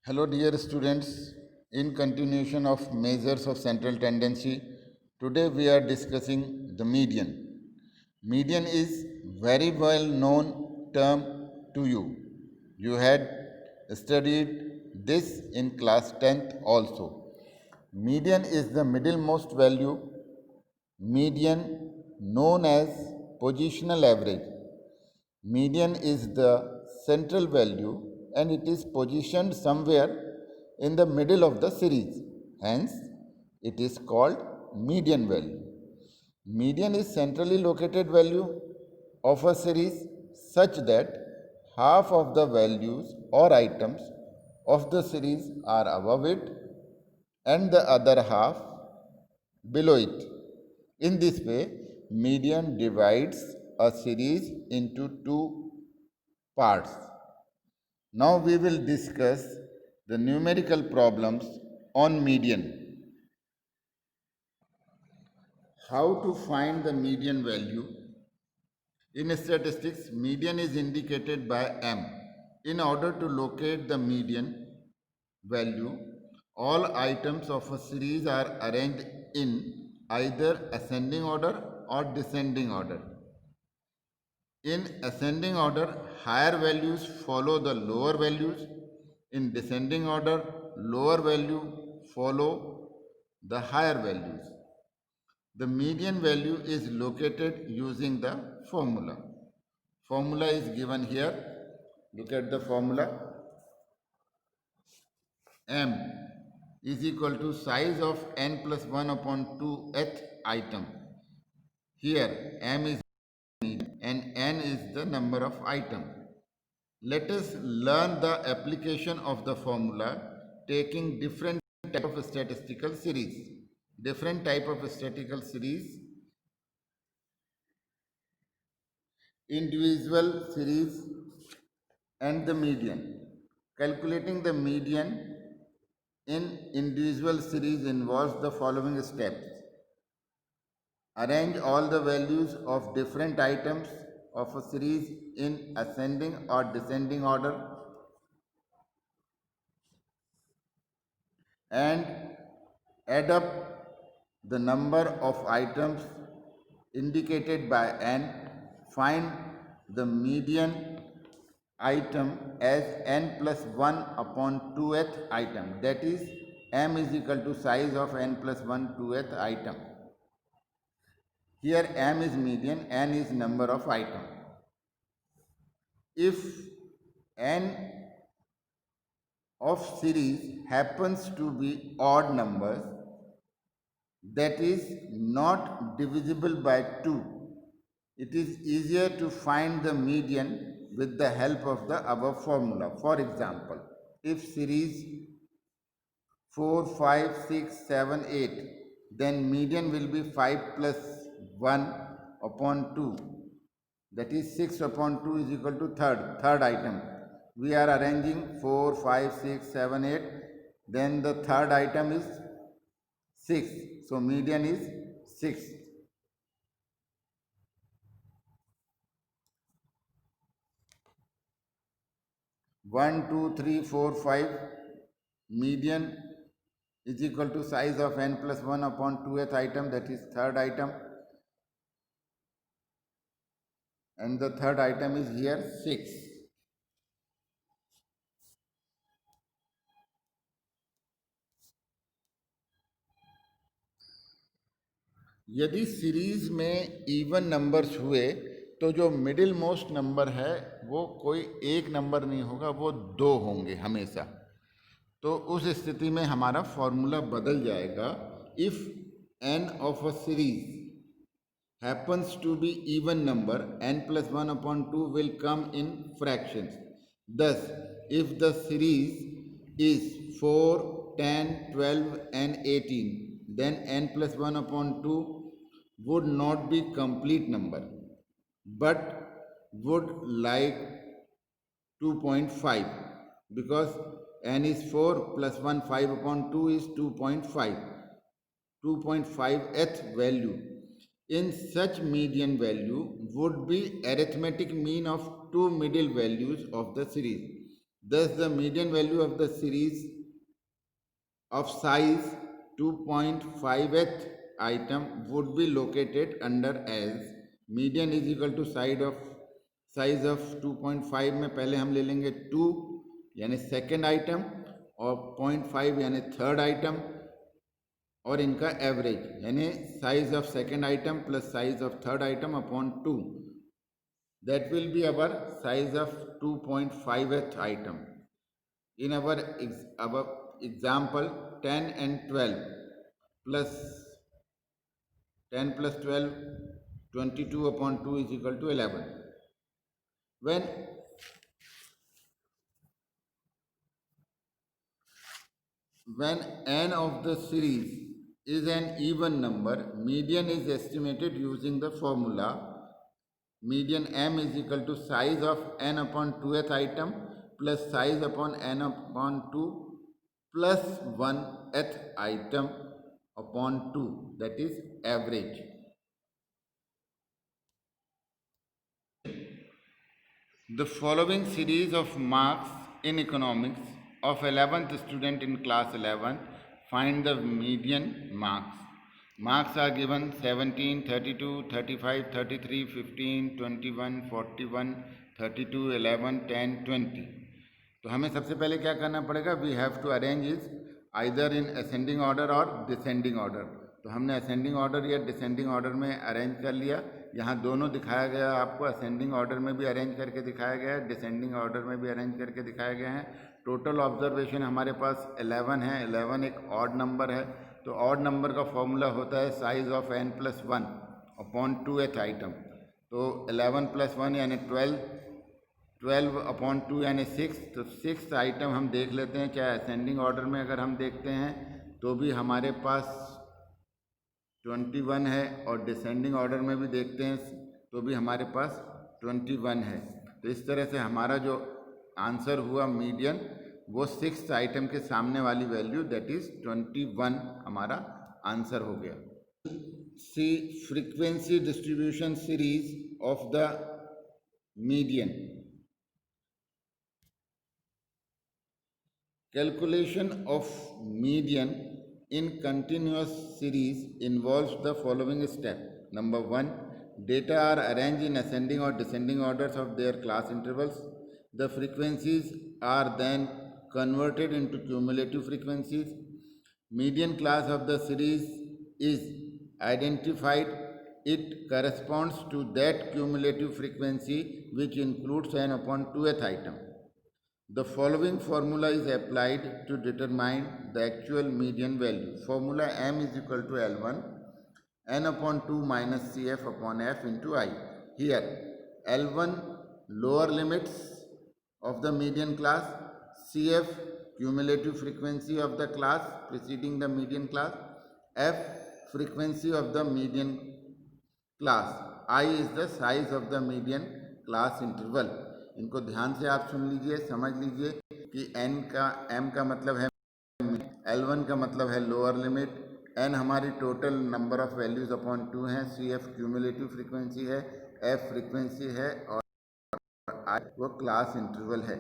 Hello, dear students. In continuation of measures of central tendency, today we are discussing the median. Median is very well known term to you. You had studied this in class 10th also. Median is the middlemost value. Median known as positional average. Median is the central value and it is positioned somewhere in the middle of the series. Hence, it is called median value. Median is centrally located value of a series such that half of the values or items of the series are above it and the other half below it. In this way, median divides a series into two parts. Now we will discuss the numerical problems on median. How to find the median value? In statistics, median is indicated by m. In order to locate the median value, all items of a series are arranged in either ascending order or descending order. In ascending order, higher values follow the lower values. In descending order, lower value follow the higher values. The median value is located using the formula. Formula is given here. Look at the formula. M is equal to size of n plus 1 upon 2th item. Here m is median and n is the number of items. Let us learn the application of the formula taking different type of statistical series. Different type of statistical series, individual series and the median. Calculating the median in individual series involves the following steps. Arrange all the values of different items of a series in ascending or descending order and add up the number of items indicated by n. Find the median item as n plus 1 upon 2th item, that is m is equal to size of n plus 1 2th item. Here m is median, n is number of item. If n of series happens to be odd numbers, that is not divisible by 2, it is easier to find the median with the help of the above formula. For example, if series 4, 5, 6, 7, 8, then median will be 5 plus 1 upon 2. That is 6 upon 2 is equal to third item. We are arranging 4, 5, 6, 7, 8. Then the third item is 6. So median is 6. One, two, three, four, 5. Median is equal to size of n plus 1 upon 2th item, that is third item. And the third item is here 6. यदि series में even numbers हुए तो जो middle most number है वो कोई एक number नहीं होगा, वो 2 होंगे हमेशा. तो उस स्थिति में हमारा फॉर्मूला बदल जाएगा. If n of a series happens to be even number, n plus 1 upon 2 will come in fractions. Thus, if the series is 4, 10, 12 and 18, then n plus 1 upon 2 would not be complete number, but would like 2.5, because n is 4 plus 1 5 upon 2 is 2.5, 2.5th value. In such median value would be arithmetic mean of two middle values of the series. Thus the median value of the series of size 2.5th item would be located under as median is equal to size of 2.5 में पहले हम ले लेंगे 2 यानी second item और 0.5 यानी third item और इनका एवरेज यानी size of second item plus size of third item upon 2 that will be our size of 2.5th item. In our example 10 and 12 plus 10 plus 12 22 upon 2 is equal to 11. When n of the series is an even number, median is estimated using the formula median m is equal to size of n upon 2th item plus size upon n upon 2 plus 1th item upon 2, that is average. The following series of marks in economics of 11th student in class 11, find the median marks. Marks are given 17, 32, 35, 33, 15, 21, 41, 32, 11, 10, 20. तो हमें सबसे पहले क्या करना पड़ेगा, we have to arrange is either in ascending order और descending order. तो हमने असेंडिंग ऑर्डर या डिसेंडिंग ऑर्डर में अरेंज कर लिया. यहाँ दोनों दिखाया गया आपको, असेंडिंग ऑर्डर में भी अरेंज करके दिखाया गया है, डिसेंडिंग ऑर्डर में भी अरेंज करके दिखाए गए हैं. टोटल ऑब्जर्वेशन हमारे पास 11 है. 11 एक ऑड नंबर है, तो ऑड नंबर का फॉर्मूला होता है size of n plus 1 upon 2th item. तो 11 प्लस 1 यानी 12 अपॉन 2 यानी 6. तो 6th आइटम हम देख लेते हैं. चाहे असेंडिंग ऑर्डर में अगर हम देखते हैं तो भी हमारे पास 21 है, और डिसेंडिंग ऑर्डर में भी देखते हैं तो भी हमारे पास 21 है. तो इस तरह से हमारा जो आंसर हुआ मीडियन, वो 6th आइटम के सामने वाली वैल्यू दैट इज 21 हमारा आंसर हो गया. See frequency distribution series of the median. Calculation of median in continuous series involves the following step. Number 1, data are arranged in ascending or descending orders of their class intervals. The frequencies are then converted into cumulative frequencies. Median class of the series is identified. It corresponds to that cumulative frequency which includes n upon 2th item. The following formula is applied to determine the actual median value. Formula m is equal to L1 n upon 2 minus Cf upon f into I. Here L1 lower limits of the median class, Cf cumulative frequency of the class preceding the median class, f frequency of the median class, I is the size of the median class interval. इनको ध्यान से आप सुन लीजिए, समझ लीजिए कि n का m का मतलब है, L1 का मतलब है लोअर लिमिट, n हमारी total number of values upon 2 है, Cf क्यूमुलेटिव फ्रीक्वेंसी है, f फ्रीक्वेंसी है और I वो क्लास इंटरवल है.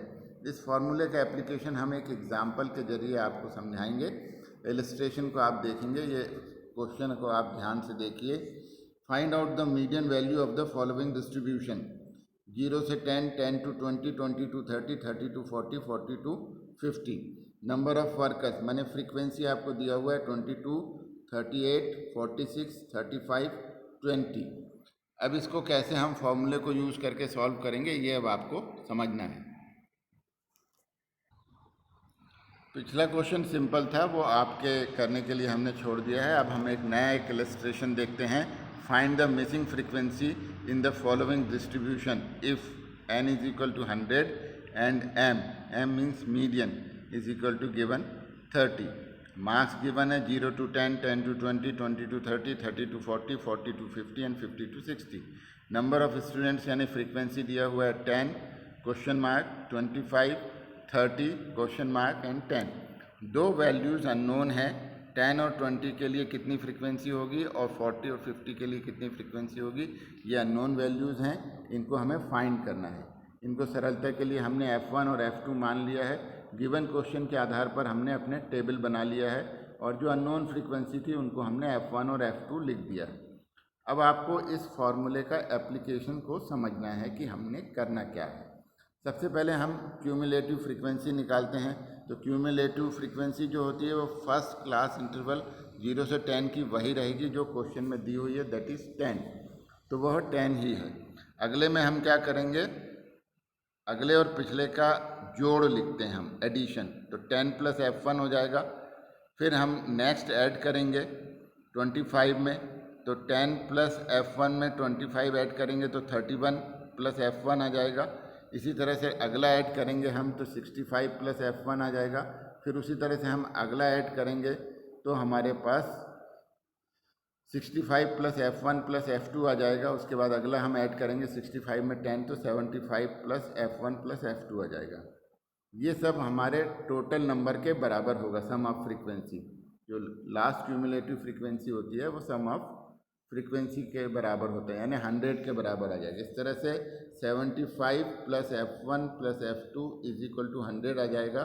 इस फॉर्मूले का एप्लीकेशन हम एक एग्जाम्पल के जरिए आपको समझाएंगे. इलस्ट्रेशन को आप देखेंगे, ये क्वेश्चन को आप ध्यान से देखिए. Find out the median value of the following distribution. 0 से 10, 10 to 20, 20 to 30, 30 to 40, 40 to 50. Number of workers मैंने फ्रीक्वेंसी आपको दिया हुआ है 22, 38, 46, 35, 20. अब इसको कैसे हम फॉर्मूले को यूज़ करके सॉल्व करेंगे, ये अब आपको समझना है. पिछला क्वेश्चन सिंपल था, वो आपके करने के लिए हमने छोड़ दिया है. अब हम एक नया इलस्ट्रेशन देखते हैं. Find the missing frequency in the following distribution if n is equal to 100 and m means median is equal to given 30. Marks given है 0 to 10, 10 to 20, 20 to 30, 30 to 40, 40 to 50 and 50 to 60. Number of students यानी frequency दिया हुआ है 10 question mark, 25, 30 question mark and 10. दो values unknown है. 10 और 20 के लिए कितनी फ्रीक्वेंसी होगी और 40 और 50 के लिए कितनी फ्रीक्वेंसी होगी, ये अननोन वैल्यूज़ हैं. इनको हमें फाइंड करना है. इनको सरलता के लिए हमने F1 और F2 मान लिया है। गिवन क्वेश्चन के आधार पर हमने अपने टेबल बना लिया है और जो अननोन फ्रीक्वेंसी थी उनको हमने F1 और F2 लिख दिया। अब आपको इस फॉर्मूले का एप्लीकेशन को समझना है कि हमने करना क्या है। सबसे पहले हम क्यूमुलेटिव फ्रीक्वेंसी निकालते हैं। तो क्यूमुलेटिव फ्रीक्वेंसी जो होती है वो फर्स्ट क्लास इंटरवल 0 से 10 की वही रहेगी जो क्वेश्चन में दी हुई है, दैट इज़ 10। तो वह 10 ही है। अगले में हम क्या करेंगे, अगले और पिछले का जोड़ लिखते हैं हम, एडिशन। तो 10 प्लस F1 हो जाएगा। फिर हम नेक्स्ट ऐड करेंगे 25 में, तो 10 प्लस F1 में 25 ऐड करेंगे तो 31 प्लस F1 आ जाएगा। इसी तरह से अगला ऐड करेंगे हम तो 65 प्लस F1 आ जाएगा। फिर उसी तरह से हम अगला ऐड करेंगे तो हमारे पास 65 प्लस F1 प्लस F2 आ जाएगा। उसके बाद अगला हम ऐड करेंगे 65 में 10 तो 75 प्लस F1 प्लस F2 आ जाएगा। ये सब हमारे टोटल नंबर के बराबर होगा, सम ऑफ फ्रीक्वेंसी। जो लास्ट क्यूमुलेटिव फ्रीक्वेंसी होती है वो सम ऑफ फ्रीक्वेंसी के बराबर होता है, यानी 100 के बराबर आ जाएगा। इस तरह से 75 plus F1 plus F2 is equal to 100 आ जाएगा।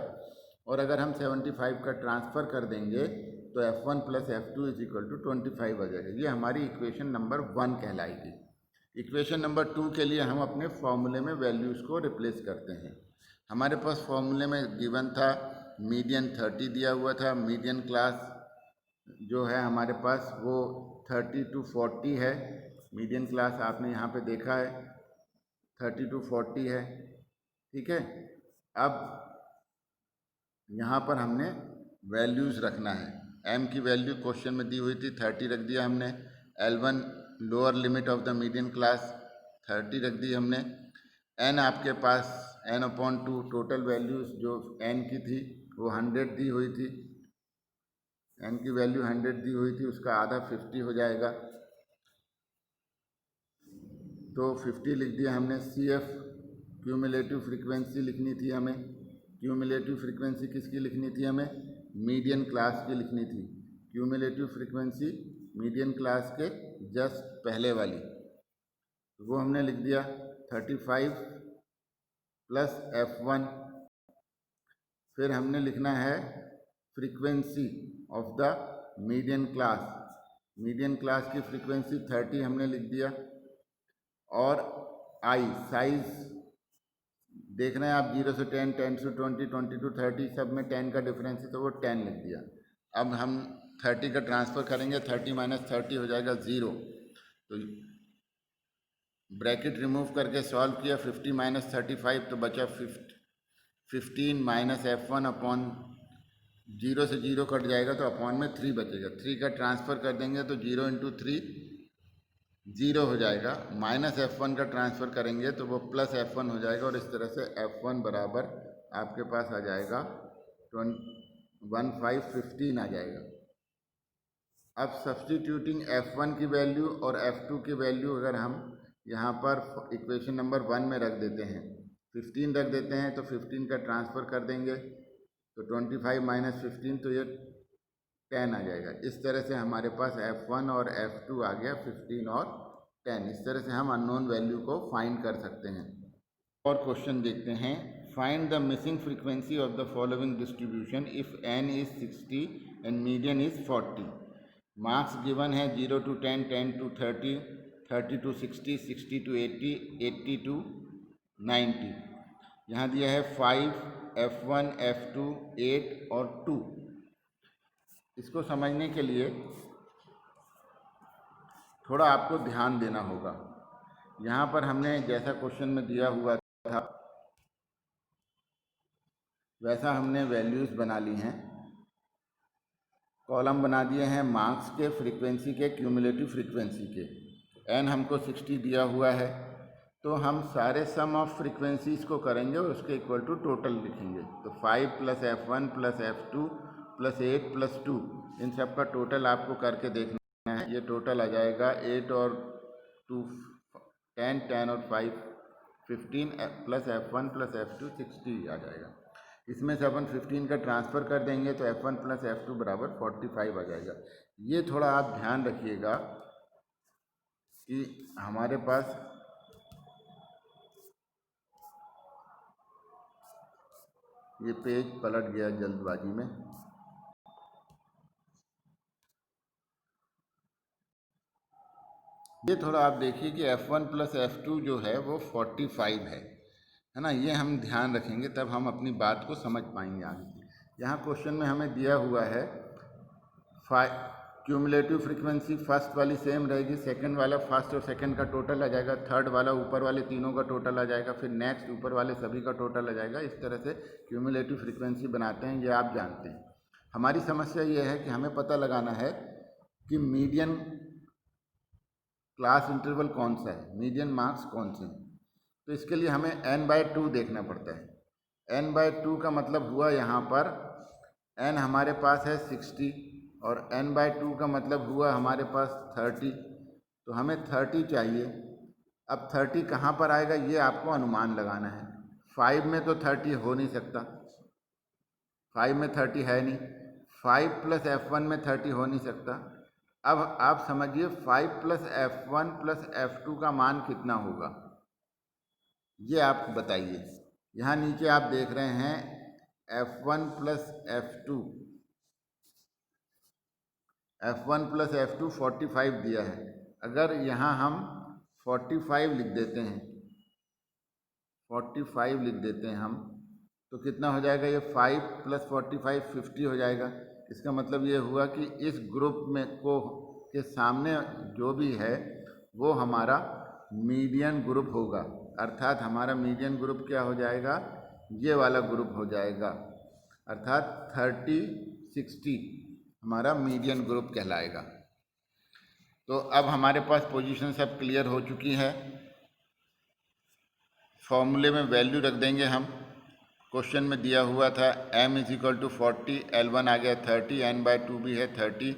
और अगर हम 75 का ट्रांसफ़र कर देंगे तो F1 plus F2 is equal to 25 आ जाएगा। ये हमारी इक्वेशन नंबर 1 कहलाएगी। इक्वेशन नंबर 2 के लिए हम अपने फॉर्मूले में वैल्यूज़ को रिप्लेस करते हैं। हमारे पास फॉर्मूले में गिवन था मीडियन 30 दिया हुआ था। मीडियन क्लास जो है हमारे पास वो 30 to 40 है। मीडियन क्लास आपने यहाँ पे देखा है 30 to 40 है, ठीक है। अब यहाँ पर हमने वैल्यूज़ रखना है। m की वैल्यू क्वेश्चन में दी हुई थी 30 रख दिया हमने। L1 lower limit of the median class 30 रख दी हमने। n आपके पास n/2 टोटल वैल्यूज़ जो n की थी वो 100 दी हुई थी। n की वैल्यू 100 दी हुई थी, उसका आधा 50 हो जाएगा तो 50 लिख दिया हमने। CF क्यूमुलेटिव फ्रीक्वेंसी लिखनी थी हमें। क्यूमुलेटिव फ्रीक्वेंसी किसकी लिखनी थी हमें, मीडियन क्लास की लिखनी थी। क्यूमुलेटिव फ्रीक्वेंसी मीडियन क्लास के जस्ट पहले वाली, वो हमने लिख दिया 35 प्लस F1। फिर हमने लिखना है frequency of the median class. Median class की फ्रीक्वेंसी 30 हमने लिख दिया। और आई साइज देखना है आप, 0 से 10, 10 से 20, 20 to 30 सब में 10 का डिफरेंस है तो वो 10 लिख दिया। अब हम 30 का ट्रांसफ़र करेंगे, 30 माइनस 30 हो जाएगा 0। तो ब्रैकेट रिमूव करके सॉल्व किया, 50 माइनस 35 तो बचा 15 माइनस F1 अपॉन 0 से 0 कट जाएगा तो अपॉन में 3 बचेगा। 3 का ट्रांसफ़र कर देंगे तो 0 इंटू 3 0 हो जाएगा। माइनस F1 का ट्रांसफ़र करेंगे तो वो प्लस F1 हो जाएगा और इस तरह से F1 बराबर आपके पास आ जाएगा 15 आ जाएगा। अब सब्सटीट्यूटिंग F1 की वैल्यू और F2 की वैल्यू अगर हम यहाँ पर इक्वेशन नंबर 1 में रख देते हैं, 15 रख देते हैं तो 15 का ट्रांसफ़र कर देंगे तो 25 माइनस 15 तो ये 10 आ जाएगा। इस तरह से हमारे पास F1 और F2 आ गया, 15 और 10। इस तरह से हम अननोन वैल्यू को फाइंड कर सकते हैं। और क्वेश्चन देखते हैं, find the missing frequency of the following distribution if n is 60 and median is 40। Marks given है 0 to 10, 10 to 30, 30 to 60, 60 to 80, 80 to 90। यहाँ दिया है 5, F1, F2, 8 और 2। इसको समझने के लिए थोड़ा आपको ध्यान देना होगा। यहाँ पर हमने जैसा क्वेश्चन में दिया हुआ था वैसा हमने वैल्यूज़ बना ली हैं। कॉलम बना दिए हैं मार्क्स के, फ्रीक्वेंसी के, क्यूमुलेटिव फ्रीक्वेंसी के। n हमको 60 दिया हुआ है तो हम सारे सम ऑफ फ्रीक्वेंसीज़ को करेंगे और उसके इक्वल टू टोटल लिखेंगे। तो 5 plus F1 plus F2 plus 8 plus 2, इन सब का टोटल आपको करके देखना है। ये टोटल आ जाएगा 8 और 2 10, 10 और 5 15 प्लस F1 प्लस F2 60 आ जाएगा। इसमें से अपन 15 का ट्रांसफ़र कर देंगे तो F1 प्लस F2 बराबर 45 आ जाएगा। ये थोड़ा आप ध्यान रखिएगा कि हमारे पास ये पेज पलट गया जल्दबाजी में। ये थोड़ा आप देखिए कि F1 प्लस F2 जो है वो 45 है ना। ये हम ध्यान रखेंगे तब हम अपनी बात को समझ पाएंगे आगे। यहाँ क्वेश्चन में हमें दिया हुआ है क्यूमुलेटिव फ्रीक्वेंसी फर्स्ट वाली सेम रहेगी, सेकंड वाला फर्स्ट और सेकंड का टोटल आ जाएगा, थर्ड वाला ऊपर वाले तीनों का टोटल आ जाएगा, फिर नेक्स्ट ऊपर वाले सभी का टोटल आ जाएगा। इस तरह से क्यूमुलेटिव फ्रीक्वेंसी बनाते हैं, ये आप जानते हैं। हमारी समस्या ये है कि हमें पता लगाना है कि मीडियन क्लास इंटरवल कौन सा है, मीडियन मार्क्स कौन से हैं। तो इसके लिए हमें n/2 देखना पड़ता है। n/2 का मतलब हुआ यहाँ पर n हमारे पास है 60 और n/2 का मतलब हुआ हमारे पास 30। तो हमें 30 चाहिए। अब 30 कहाँ पर आएगा ये आपको अनुमान लगाना है। 5 में तो 30 हो नहीं सकता, 5 में 30 है नहीं, 5 प्लस F1 में 30 हो नहीं सकता। अब आप समझिए 5 प्लस F1 प्लस F2 का मान कितना होगा ये आप बताइए। यहाँ नीचे आप देख रहे हैं F1 plus F2, F1 plus F2 45 दिया है। अगर यहाँ हम 45 लिख देते हैं, 45 लिख देते हैं हम, तो कितना हो जाएगा ये 5 प्लस 45 50 हो जाएगा। इसका मतलब ये हुआ कि इस ग्रुप में के सामने जो भी है वो हमारा मीडियन ग्रुप होगा, अर्थात हमारा मीडियन ग्रुप क्या हो जाएगा, ये वाला ग्रुप हो जाएगा, अर्थात 30-60 हमारा मीडियन ग्रुप कहलाएगा। तो अब हमारे पास पोजीशन सब क्लियर हो चुकी है। फॉर्मूले में वैल्यू रख देंगे हम। क्वेश्चन में दिया हुआ था m = 40, L1 आ गया 30, n/2 भी है 30,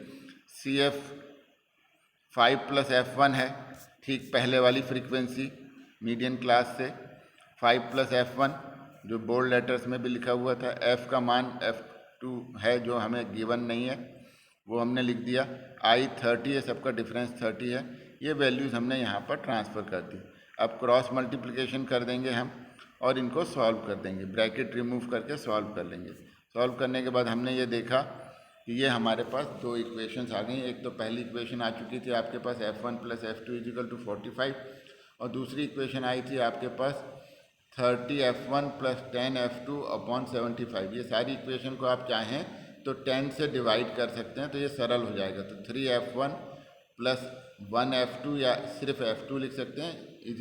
CF 5 प्लस F1 है, ठीक पहले वाली फ्रीक्वेंसी मीडियन क्लास से 5 प्लस F1 जो बोल्ड लेटर्स में भी लिखा हुआ था। F का मान F2 है जो हमें गिवन नहीं है, वो हमने लिख दिया। I 30 है, सबका डिफरेंस 30 है। ये वैल्यूज़ हमने यहाँ पर ट्रांसफ़र कर दी। अब क्रॉस मल्टीप्लिकेशन कर देंगे हम और इनको सॉल्व कर देंगे, ब्रैकेट रिमूव करके सॉल्व कर लेंगे। सॉल्व करने के बाद हमने ये देखा कि ये हमारे पास दो इक्वेशंस आ गई। एक तो पहली इक्वेशन आ चुकी थी आपके पास F1 प्लस F2 = 45 और दूसरी इक्वेशन आई थी आपके पास 30F1 प्लस 10F2 अपॉन 75। ये सारी इक्वेशन को आप चाहें तो 10 से डिवाइड कर सकते हैं, तो ये सरल हो जाएगा। तो 3F1 प्लस 1F2 या सिर्फ F2 लिख सकते हैं =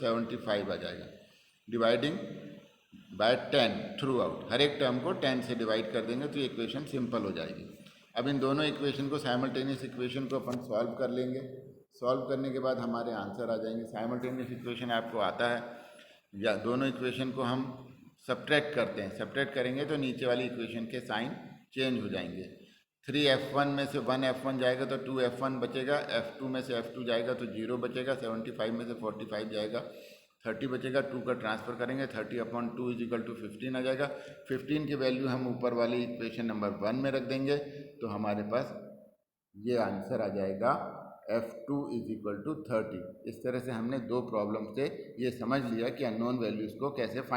75 आ जाएगा। डिवाइडिंग बाय 10 थ्रू आउट, हर एक टर्म को 10 से डिवाइड कर देंगे तो ये इक्वेशन सिंपल हो जाएगी। अब इन दोनों इक्वेशन को साइमल्टेनियस इक्वेशन को अपन सॉल्व कर लेंगे। सॉल्व करने के बाद हमारे आंसर आ जाएंगे। साइमल्टेनियस इक्वेशन आपको आता है, या दोनों इक्वेशन को हम सब्ट्रैक्ट करते हैं, सब्ट्रैक्ट करेंगे तो नीचे वाली इक्वेशन के साइन चेंज हो जाएंगे। 3F1 में से 1F1 जाएगा तो 2F1 बचेगा, F2 में से F2 जाएगा तो 0 बचेगा, 75 में से 45 जाएगा, 30 बचेगा, 2 का ट्रांसफ़र करेंगे, 30/2 = 15 आ जाएगा। 15 की वैल्यू हम ऊपर वाली इक्वेशन नंबर 1 में रख देंगे तो हमारे पास ये आंसर आ जाएगा F2 = 30। इस तरह से हमने दो प्रॉब्लम से ये समझ लिया कि अननोन वैल्यूज़ को कैसे फाइंड